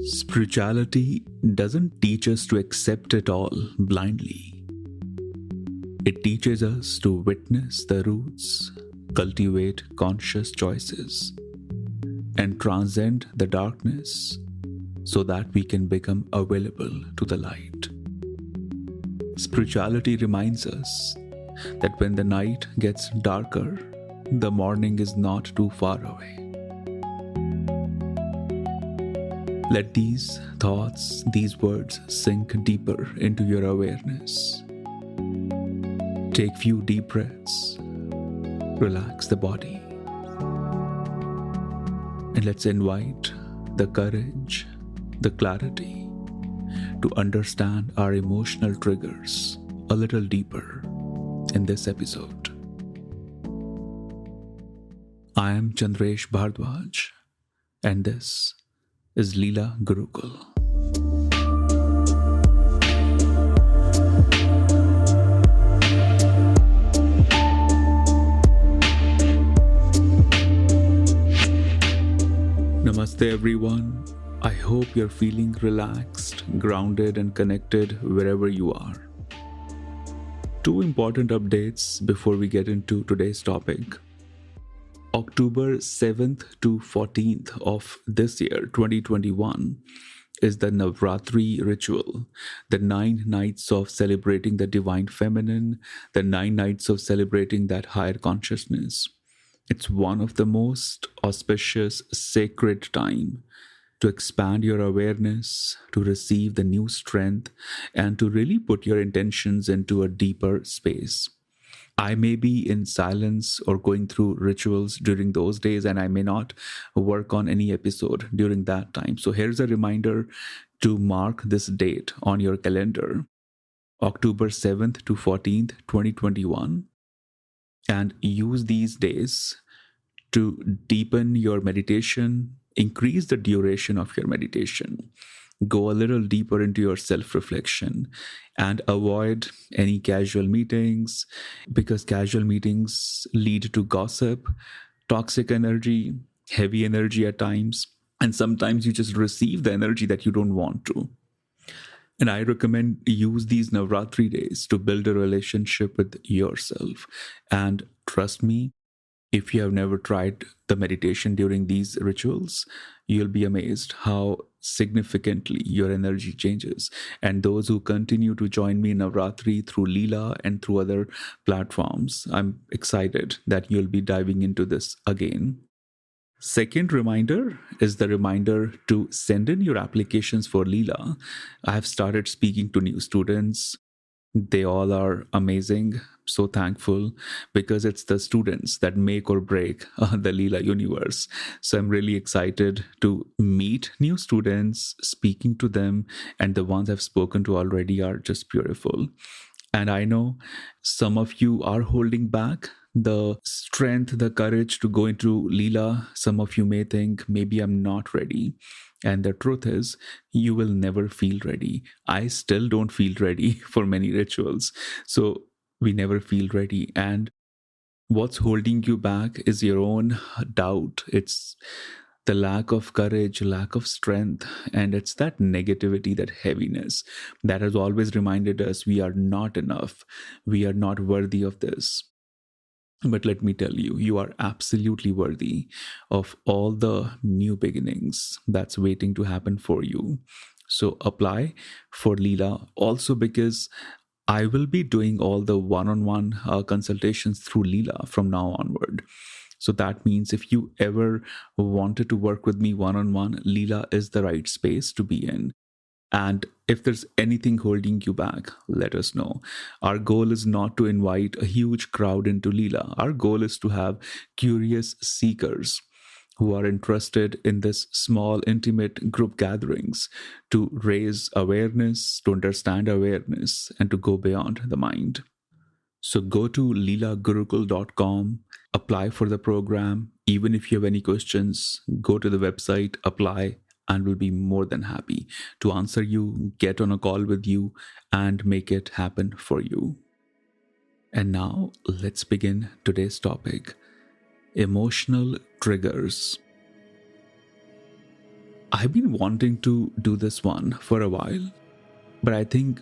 Spirituality doesn't teach us to accept it all blindly. It teaches us to witness the roots, cultivate conscious choices, and transcend the darkness so that we can become available to the light. Spirituality reminds us that when the night gets darker, the morning is not too far away. Let these thoughts, these words sink deeper into your awareness. Take few deep breaths, relax the body, and let's invite the courage, the clarity to understand our emotional triggers a little deeper in this episode. I am Chandresh Bhardwaj, and this is Leela Gurukul. Namaste everyone. I hope you're feeling relaxed, grounded and connected wherever you are. Two important updates before we get into today's topic. October 7th to 14th of this year, 2021, is the Navratri ritual, the 9 nights of celebrating the divine feminine, the 9 nights of celebrating that higher consciousness. It's one of the most auspicious, sacred time to expand your awareness, to receive the new strength, and to really put your intentions into a deeper space. I may be in silence or going through rituals during those days, and I may not work on any episode during that time. So here's a reminder to mark this date on your calendar, October 7th to 14th, 2021, and use these days to deepen your meditation, increase the duration of your meditation, go a little deeper into your self-reflection, and avoid any casual meetings, because casual meetings lead to gossip, toxic energy, heavy energy at times, and sometimes you just receive the energy that you don't want to. And I recommend use these Navratri days to build a relationship with yourself. And trust me, if you have never tried the meditation during these rituals, you'll be amazed how significantly your energy changes. And those who continue to join me in Navratri through Leela and through other platforms, I'm excited that you'll be diving into this again. Second reminder is the reminder to send in your applications for Leela. I have started speaking to new students. They all are amazing. So thankful, because it's the students that make or break the Leela universe. So I'm really excited to meet new students, speaking to them, and the ones I've spoken to already are just beautiful. And I know some of you are holding back the strength, the courage to go into Leela. Some of you may think, maybe I'm not ready. And the truth is, you will never feel ready. I still don't feel ready for many rituals. So we never feel ready. And what's holding you back is your own doubt. It's the lack of courage, lack of strength, and it's that negativity, that heaviness that has always reminded us we are not enough. We are not worthy of this. But let me tell you, you are absolutely worthy of all the new beginnings that's waiting to happen for you. So apply for Leela, also because I will be doing all the one-on-one consultations through Leela from now onward. So that means if you ever wanted to work with me one-on-one, Leela is the right space to be in. And if there's anything holding you back, let us know. Our goal is not to invite a huge crowd into Leela. Our goal is to have curious seekers who are interested in this small, intimate group gatherings to raise awareness, to understand awareness, and to go beyond the mind. So go to leelagurukul.com, apply for the program. Even if you have any questions, go to the website, apply, and we'll be more than happy to answer you, get on a call with you, and make it happen for you. And now let's begin today's topic, emotional triggers. I I've been wanting to do this one for a while, but I think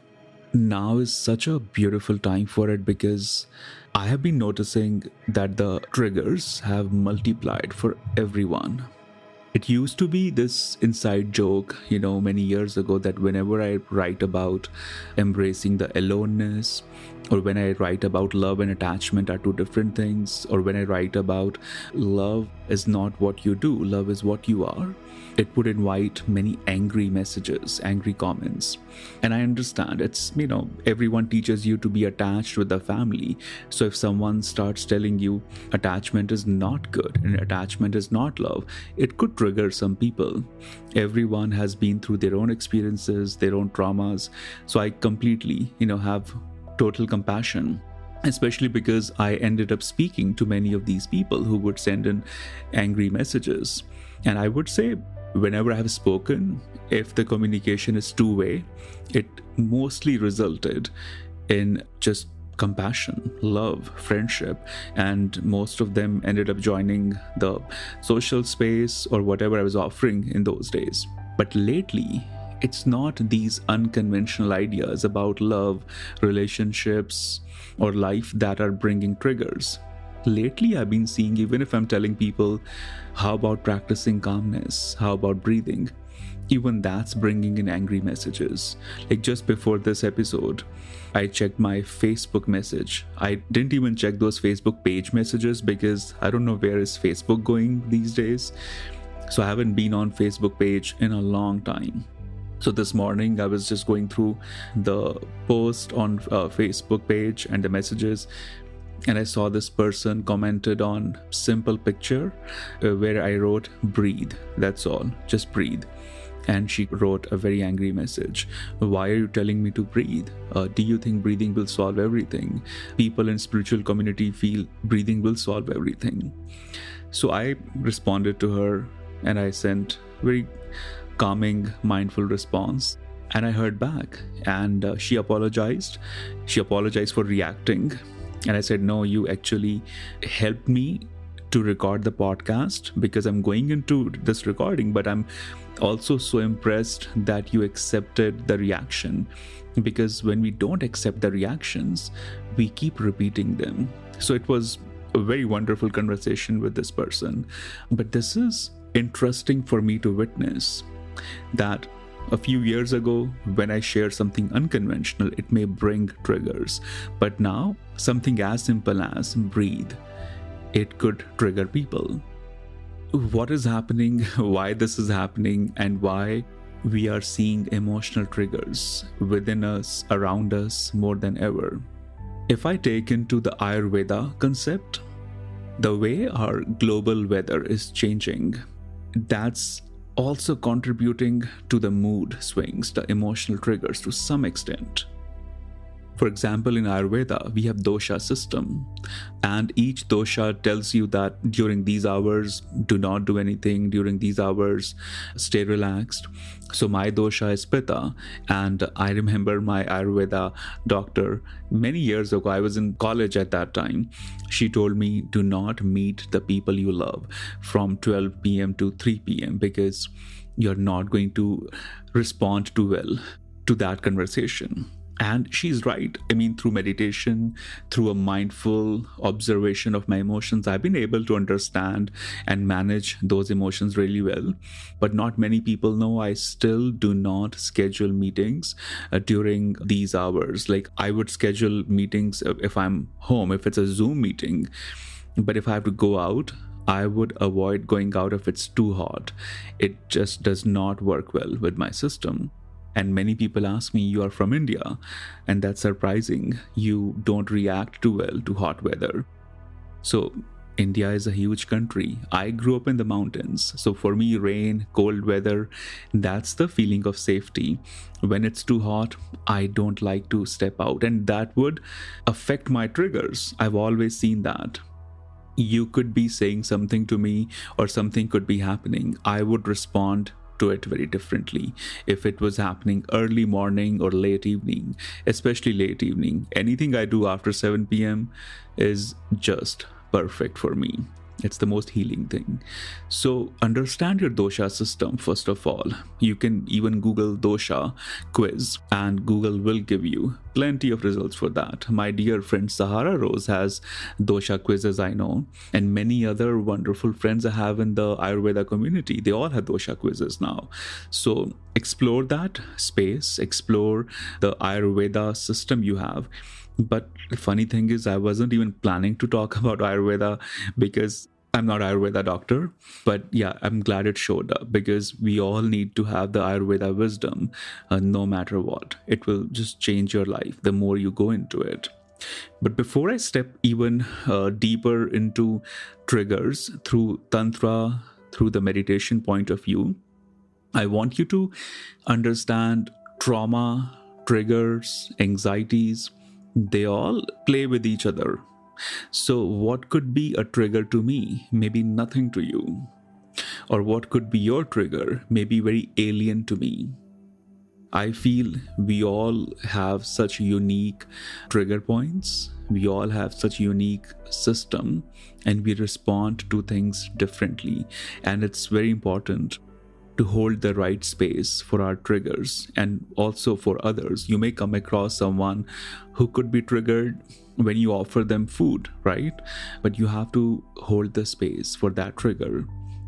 now is such a beautiful time for it because I have been noticing that the triggers have multiplied for everyone. It used to be this inside joke, many years ago, that whenever I write about embracing the aloneness, or when I write about love and attachment are two different things, or when I write about love is not what you do, love is what you are, it would invite many angry messages, angry comments. And I understand it's, everyone teaches you to be attached with the family. So if someone starts telling you attachment is not good and attachment is not love, it could trigger some people. Everyone has been through their own experiences, their own traumas. So I completely, have total compassion, especially because I ended up speaking to many of these people who would send in angry messages. And I would say, whenever I have spoken, if the communication is two-way, it mostly resulted in just compassion, love, friendship, and most of them ended up joining the social space or whatever I was offering in those days. But lately, it's not these unconventional ideas about love, relationships, or life that are bringing triggers. Lately, I've been seeing, even if I'm telling people, how about practicing calmness? How about breathing? Even that's bringing in angry messages. Like just before this episode, I checked my Facebook message. I didn't even check those Facebook page messages because I don't know where is Facebook going these days. So I haven't been on Facebook page in a long time. So this morning, I was just going through the post on Facebook page and the messages, and I saw this person commented on simple picture where I wrote, breathe. That's all. Just breathe. And she wrote a very angry message. Why are you telling me to breathe? Do you think breathing will solve everything? People in spiritual community feel breathing will solve everything. So I responded to her and I sent very calming, mindful response. And I heard back and she apologized. She apologized for reacting. And I said, no, you actually helped me to record the podcast because I'm going into this recording, but I'm also so impressed that you accepted the reaction, because when we don't accept the reactions, we keep repeating them. So it was a very wonderful conversation with this person. But this is interesting for me to witness that a few years ago, when I share something unconventional, it may bring triggers. But now, something as simple as breathe, it could trigger people. What is happening, why this is happening, and why we are seeing emotional triggers within us, around us, more than ever. If I take into the Ayurveda concept, the way our global weather is changing, that's also contributing to the mood swings, the emotional triggers to some extent. For example, in Ayurveda, we have dosha system, and each dosha tells you that during these hours, do not do anything. During these hours, stay relaxed. So my dosha is Pitta, and I remember my Ayurveda doctor many years ago, I was in college at that time, she told me, do not meet the people you love from 12 p.m. to 3 p.m. because you're not going to respond too well to that conversation. And she's right. I mean, through meditation, through a mindful observation of my emotions, I've been able to understand and manage those emotions really well. But not many people know I still do not schedule meetings during these hours. Like I would schedule meetings if I'm home, if it's a Zoom meeting. But if I have to go out, I would avoid going out if it's too hot. It just does not work well with my system. And many people ask me, you are from India, and that's surprising. You don't react too well to hot weather. So India is a huge country. I grew up in the mountains. So for me, rain, cold weather, that's the feeling of safety. When it's too hot, I don't like to step out, and that would affect my triggers. I've always seen that. You could be saying something to me or something could be happening. I would respond to it very differently if it was happening early morning or late evening, especially late evening. Anything I do after 7 p.m. is just perfect for me. It's the most healing thing. So understand your dosha system first of all. You can even Google dosha quiz, and Google will give you plenty of results for that. My dear friend Sahara Rose has dosha quizzes, I know, and many other wonderful friends I have in the Ayurveda community. They all have dosha quizzes now. So explore that space, explore the Ayurveda system you have. But the funny thing is, I wasn't even planning to talk about Ayurveda because I'm not Ayurveda doctor. But yeah, I'm glad it showed up because we all need to have the Ayurveda wisdom no matter what. It will just change your life the more you go into it. But before I step even deeper into triggers through Tantra, through the meditation point of view, I want you to understand trauma, triggers, anxieties. They all play with each other. So what could be a trigger to me? Maybe nothing to you. Or what could be your trigger? Maybe very alien to me. I feel we all have such unique trigger points. We all have such unique system, and we respond to things differently. And it's very important to hold the right space for our triggers and also for others. You may come across someone who could be triggered when you offer them food, right? But you have to hold the space for that trigger.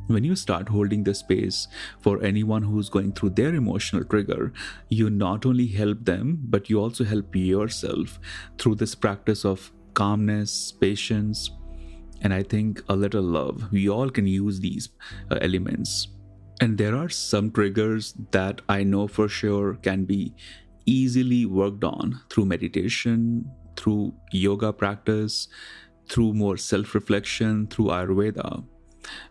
When you start holding the space for anyone who's going through their emotional trigger, you not only help them, but you also help yourself through this practice of calmness, patience, and I think a little love. We all can use these elements. And there are some triggers that I know for sure can be easily worked on through meditation, through yoga practice, through more self-reflection, through Ayurveda.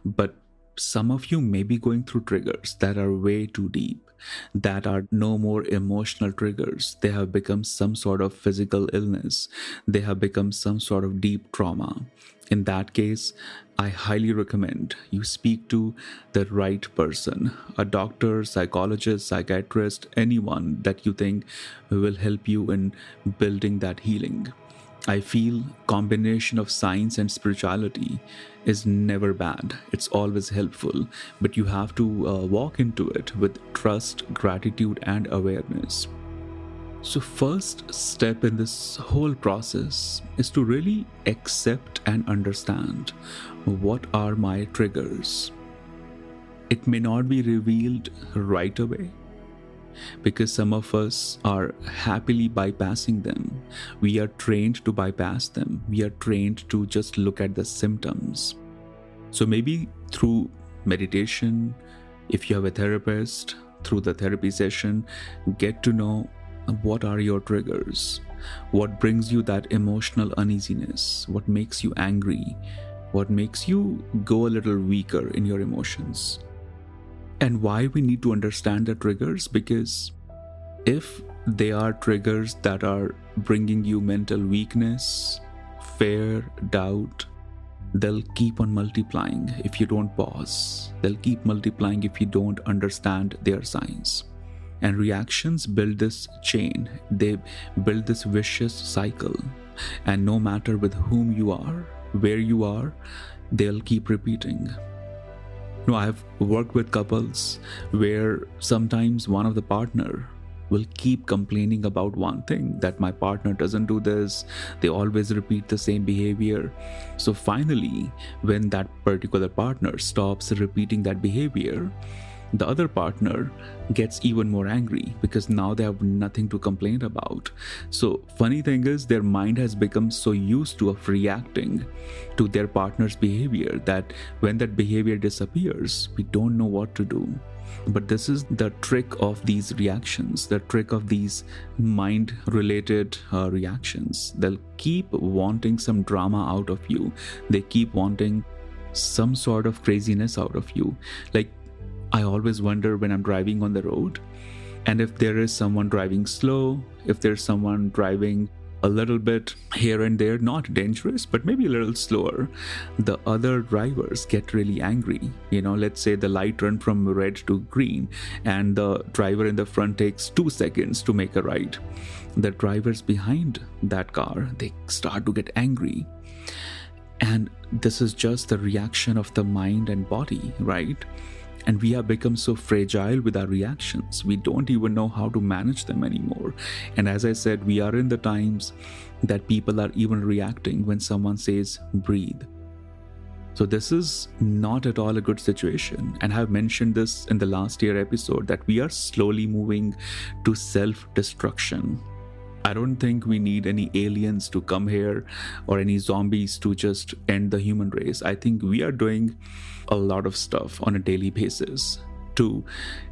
But some of you may be going through triggers that are way too deep, that are no more emotional triggers. They have become some sort of physical illness. They have become some sort of deep trauma. In that case, I highly recommend you speak to the right person, a doctor, psychologist, psychiatrist, anyone that you think will help you in building that healing. I feel combination of science and spirituality is never bad. It's always helpful, but you have to walk into it with trust, gratitude, and awareness. So first step in this whole process is to really accept and understand what are my triggers. It may not be revealed right away, because some of us are happily bypassing them. We are trained to bypass them. We are trained to just look at the symptoms. So maybe through meditation, if you have a therapist, through the therapy session, get to know what are your triggers, what brings you that emotional uneasiness, what makes you angry, what makes you go a little weaker in your emotions. And why we need to understand the triggers, because if they are triggers that are bringing you mental weakness, fear, doubt, they'll keep on multiplying if you don't pause. They'll keep multiplying if you don't understand their signs. And reactions build this chain. They build this vicious cycle. And no matter with whom you are, where you are, they'll keep repeating. No, I've worked with couples where sometimes one of the partner will keep complaining about one thing, that my partner doesn't do this, they always repeat the same behavior. So finally, when that particular partner stops repeating that behavior, the other partner gets even more angry because now they have nothing to complain about. So funny thing is, their mind has become so used to of reacting to their partner's behavior that when that behavior disappears, we don't know what to do. But this is the trick of these reactions, the trick of these mind-related reactions. They'll keep wanting some drama out of you. They keep wanting some sort of craziness out of you. Like, I always wonder when I'm driving on the road, and if there is someone driving slow, if there's someone driving a little bit here and there, not dangerous, but maybe a little slower, the other drivers get really angry. Let's say the light turned from red to green, and the driver in the front takes 2 seconds to make a right. The drivers behind that car, they start to get angry. And this is just the reaction of the mind and body, right? And we have become so fragile with our reactions. We don't even know how to manage them anymore. And as I said, we are in the times that people are even reacting when someone says, breathe. So this is not at all a good situation. And I've mentioned this in the last year episode that we are slowly moving to self-destruction. I don't think we need any aliens to come here or any zombies to just end the human race. I think we are doing a lot of stuff on a daily basis to,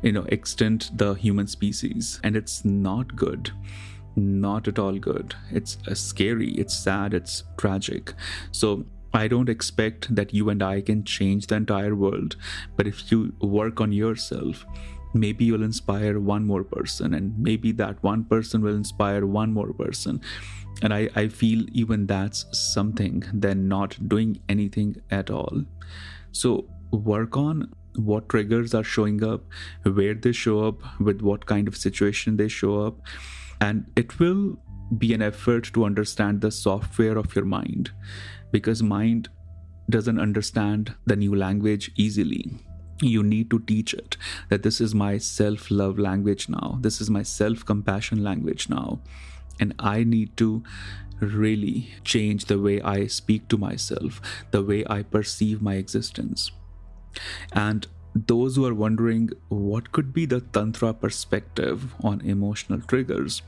extend the human species. And it's not good. Not at all good. It's scary. It's sad. It's tragic. So I don't expect that you and I can change the entire world. But if you work on yourself, maybe you'll inspire one more person, and maybe that one person will inspire one more person. And I feel even that's something than not doing anything at all. So work on what triggers are showing up, where they show up, with what kind of situation they show up. And it will be an effort to understand the software of your mind, because mind doesn't understand the new language easily. You need to teach it that this is my self-love language now. This is my self-compassion language now. And I need to really change the way I speak to myself, the way I perceive my existence. And those who are wondering what could be the Tantra perspective on emotional triggers,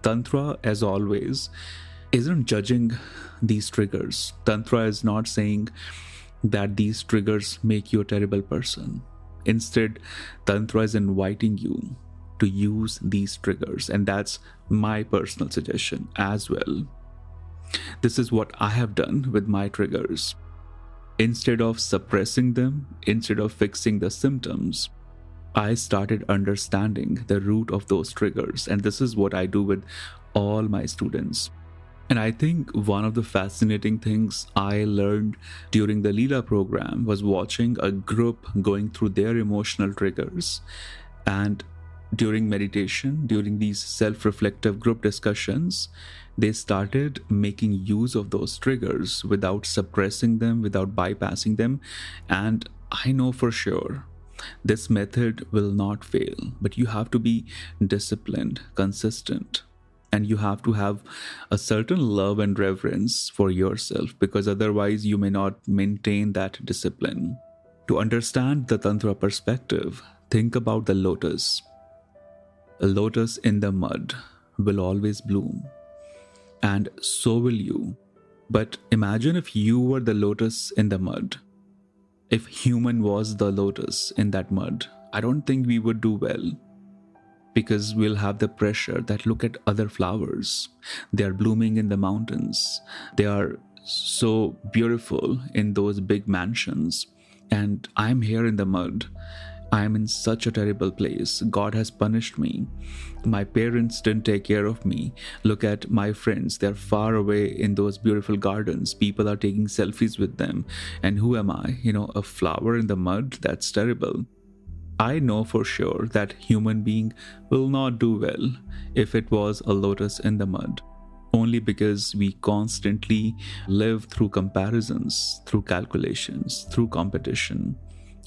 Tantra, as always, isn't judging these triggers. Tantra is not saying that these triggers make you a terrible person. Instead, Tantra is inviting you to use these triggers, and that's my personal suggestion as well. This is what I have done with my triggers. Instead of suppressing them, instead of fixing the symptoms, I started understanding the root of those triggers, and this is what I do with all my students. And I think one of the fascinating things I learned during the Leela program was watching a group going through their emotional triggers. And during meditation, during these self-reflective group discussions, they started making use of those triggers without suppressing them, without bypassing them. And I know for sure this method will not fail, but you have to be disciplined, consistent. And you have to have a certain love and reverence for yourself, because otherwise you may not maintain that discipline. To understand the Tantra perspective, think about the lotus. A lotus in the mud will always bloom, and so will you. But imagine if you were the lotus in the mud. If human was the lotus in that mud, I don't think we would do well. Because we'll have the pressure that look at other flowers. They are blooming in the mountains. They are so beautiful in those big mansions. And I'm here in the mud. I'm in such a terrible place. God has punished me. My parents didn't take care of me. Look at my friends. They're far away in those beautiful gardens. People are taking selfies with them. And who am I? A flower in the mud? That's terrible. I know for sure that human being will not do well if it was a lotus in the mud, only because we constantly live through comparisons, through calculations, through competition.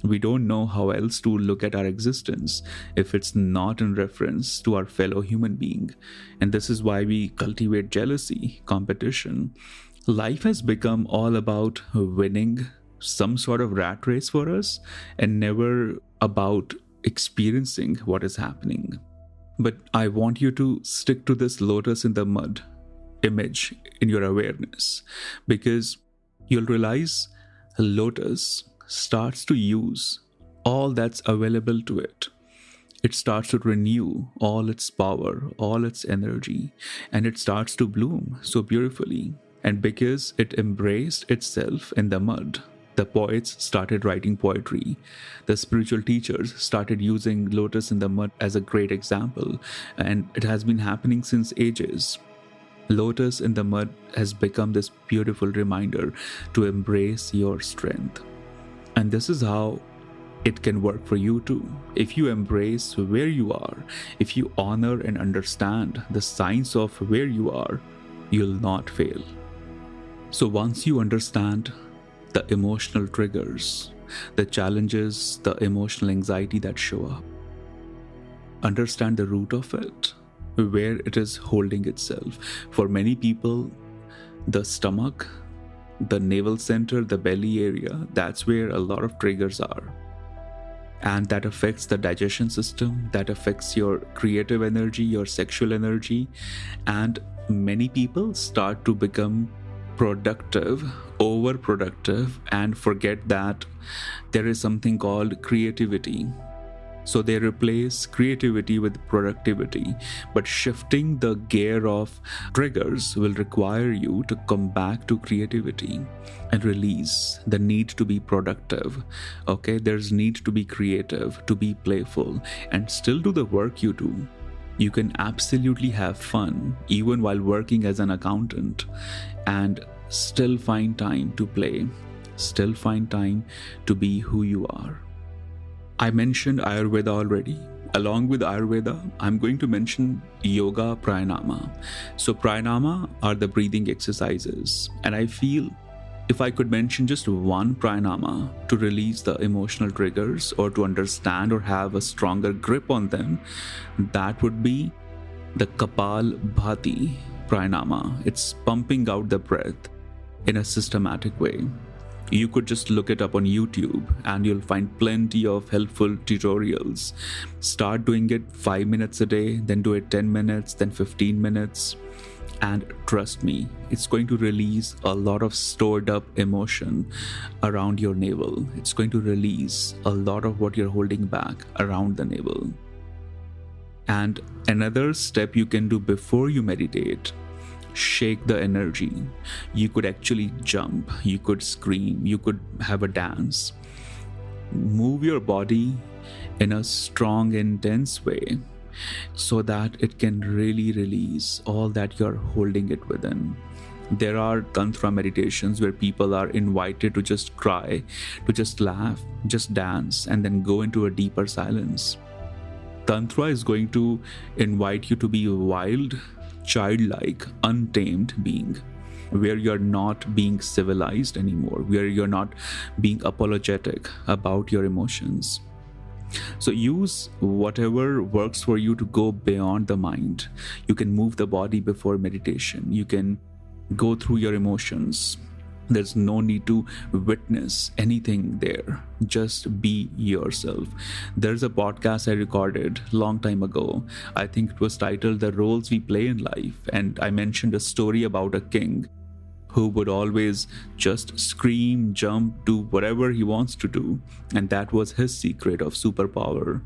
We don't know how else to look at our existence if it's not in reference to our fellow human being. And this is why we cultivate jealousy, competition. Life has become all about winning, some sort of rat race for us, and never about experiencing what is happening. But I want you to stick to this lotus in the mud image in your awareness, because you'll realize a lotus starts to use all that's available to it. It starts to renew all its power, all its energy, and it starts to bloom so beautifully. And because it embraced itself in the mud, the poets started writing poetry. The spiritual teachers started using lotus in the mud as a great example. And it has been happening since ages. Lotus in the mud has become this beautiful reminder to embrace your strength. And this is how it can work for you too. If you embrace where you are, if you honor and understand the science of where you are, you'll not fail. So once you understand the emotional triggers, the challenges, the emotional anxiety that show up, understand the root of it, where it is holding itself. For many people, the stomach, the navel center, the belly area, that's where a lot of triggers are. And that affects the digestion system, that affects your creative energy, your sexual energy. And many people start to become productive, overproductive, and forget that there is something called creativity. So they replace creativity with productivity. But shifting the gear of triggers will require you to come back to creativity and release the need to be productive. Okay, there's need to be creative, to be playful, and still do the work you do. You can absolutely have fun even while working as an accountant and still find time to play, still find time to be who you are. I mentioned Ayurveda already. Along with Ayurveda, I'm going to mention yoga pranayama. So pranayama are the breathing exercises. And I feel if I could mention just one pranayama to release the emotional triggers or to understand or have a stronger grip on them, that would be the Kapalbhati pranayama. It's pumping out the breath in a systematic way. You could just look it up on YouTube and you'll find plenty of helpful tutorials. Start doing it 5 minutes a day, then do it 10 minutes, then 15 minutes. And trust me, it's going to release a lot of stored up emotion around your navel. It's going to release a lot of what you're holding back around the navel. And another step you can do before you meditate, shake the energy. You could actually jump, you could scream, you could have a dance. Move your body in a strong, intense way so that it can really release all that you're holding it within. There are tantra meditations where people are invited to just cry, to just laugh, just dance, and then go into a deeper silence. Tantra is going to invite you to be wild, childlike, untamed being, where you're not being civilized anymore, where you're not being apologetic about your emotions. So use whatever works for you to go beyond the mind. You can move the body before meditation. You can go through your emotions. There's no need to witness anything there. Just be yourself. There's a podcast I recorded a long time ago. I think it was titled The Roles We Play in Life. And I mentioned a story about a king who would always just scream, jump, do whatever he wants to do. And that was his secret of superpower.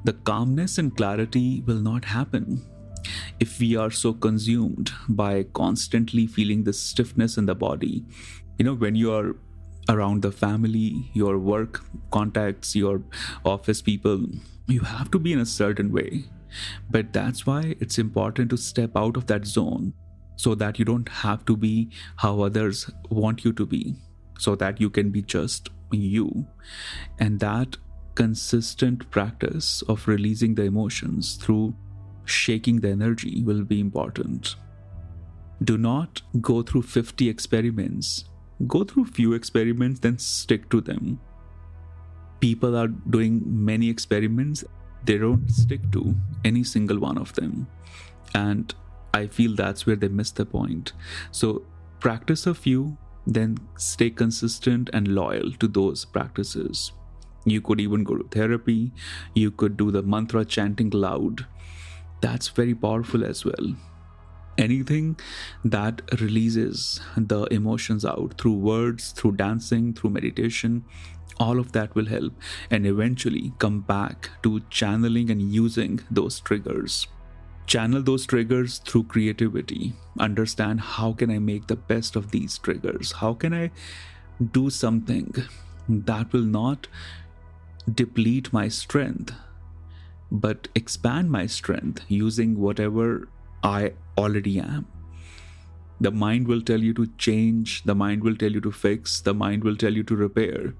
The calmness and clarity will not happen if we are so consumed by constantly feeling the stiffness in the body. You know, when you are around the family, your work contacts, your office people, you have to be in a certain way. But that's why it's important to step out of that zone so that you don't have to be how others want you to be, so that you can be just you. And that consistent practice of releasing the emotions through shaking the energy will be important. Do not go through 50 experiments. Go through few experiments, then stick to them. People are doing many experiments. They don't stick to any single one of them. And I feel that's where they miss the point. So practice a few, then stay consistent and loyal to those practices. You could even go to therapy. You could do the mantra chanting loud. That's very powerful as well. Anything that releases the emotions out through words, through dancing, through meditation, all of that will help, and eventually come back to channeling and using those triggers. Channel those triggers through creativity. Understand, how can I make the best of these triggers? How can I do something that will not deplete my strength, but expand my strength using whatever I already am? The mind will tell you to change, the mind will tell you to fix, the mind will tell you to repair.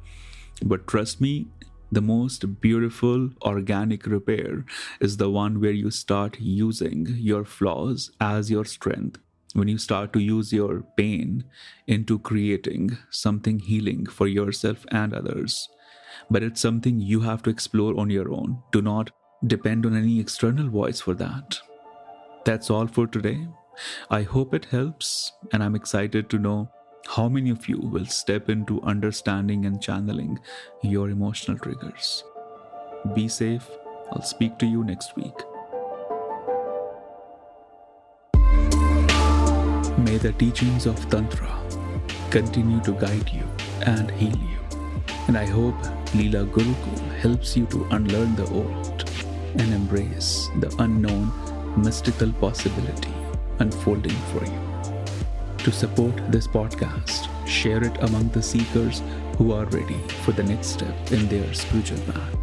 But trust me, the most beautiful organic repair is the one where you start using your flaws as your strength. when you start to use your pain into creating something healing for yourself and others. But it's something you have to explore on your own. Do not depend on any external voice for that. That's all for today. I hope it helps, and I'm excited to know how many of you will step into understanding and channeling your emotional triggers. Be safe. I'll speak to you next week. May the teachings of Tantra continue to guide you and heal you. And I hope Leela Gurukul helps you to unlearn the old and embrace the unknown mystical possibility unfolding for you. To support this podcast, share it among the seekers who are ready for the next step in their spiritual path.